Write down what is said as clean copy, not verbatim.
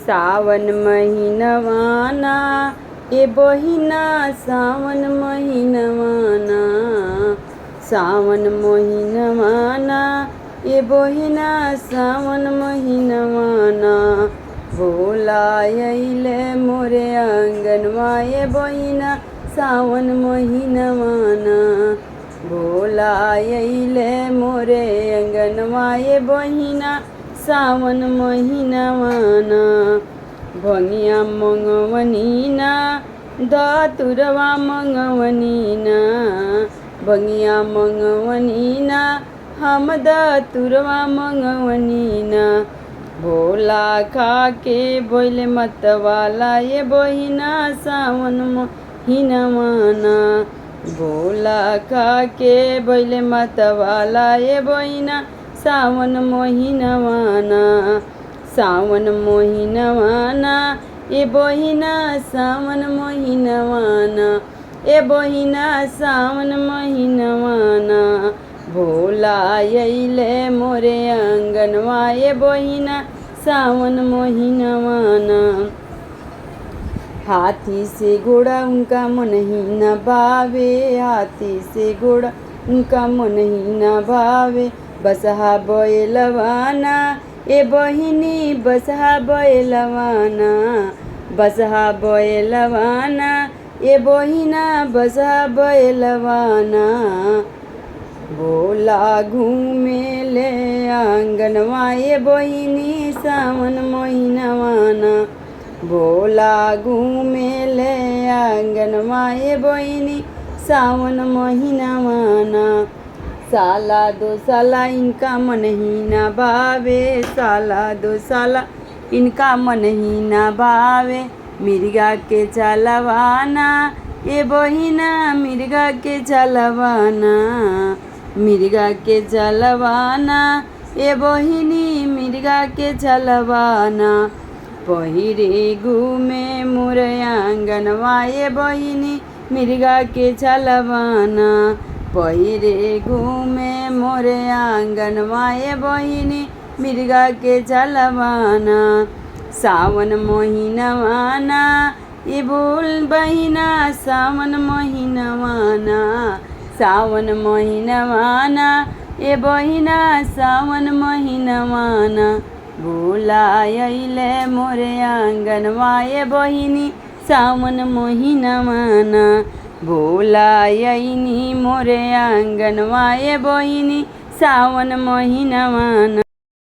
सावन महिनवाना ए बहिना सावन महिनवाना, सावन महिनवाना ए बहिना सावन महिनवाना। भोला अइले मोरे आंगनवा ए बहिना सावन महिनवाना। भोला अइले मोरे आंगनवा ए बहिना सावन महिनवाना। भंगिया मंगवनीना धतुरवा मंगवनीना, भंगिया मंगवनीना हम धतुरवा मंगवनीना। भोला खाके बोले मतवाला ये बहिना सावन महिनवाना। भोला खाके बोले मतवाला ये बहिना सावन महिनवाना। सावन महिनवाना ए बहिना सावन महिनवाना, ए बहिना सावन महिनवाना। भोला अइले मोरे आंगनवा ए बहिना सावन महिनवाना। हाथी से घोड़ा उनका मन ही न भावे, हाथी से घोड़ा उनका मन ही न भावे। बसहा बैलवाना ए बहिनी बसहा बैलवाना, बसहा बैलवाना ए बहिना बसहा बैलवाना। भोला घूमे ले आंगनवा ए बहिनी सावन महिनवाना। भोला घूमे ले आंगनवा ए बहिनी सावन महिनवाना। साला दो साला इनका मन ही न भावे, साला दो साला इनका मन ही न भावे। मिर्गा के चलवाना ए बहिना मिर्गा के चलवाना, मिर्गा के चलवाना ए बहिनी मिर्गा के चलवाना। पहिरे घूमे मोरे आंगनवा ए बहिनी मिर्गा के चलवाना। पहिरे घूमे मोरे आंगनवा ए बहिनी मिर्गा के चलवाना। सावन महिनवाना ए बोल बहिना सावन महिनवाना। सावन महिनवाना ए बहिना सावन महिनवाना। भोला अइले मोरे आंगनवा ए बहिनी सावन महिनवाना। भोला अइनी मोरे आंगनवा ए बहिनी सावन महिनवाना।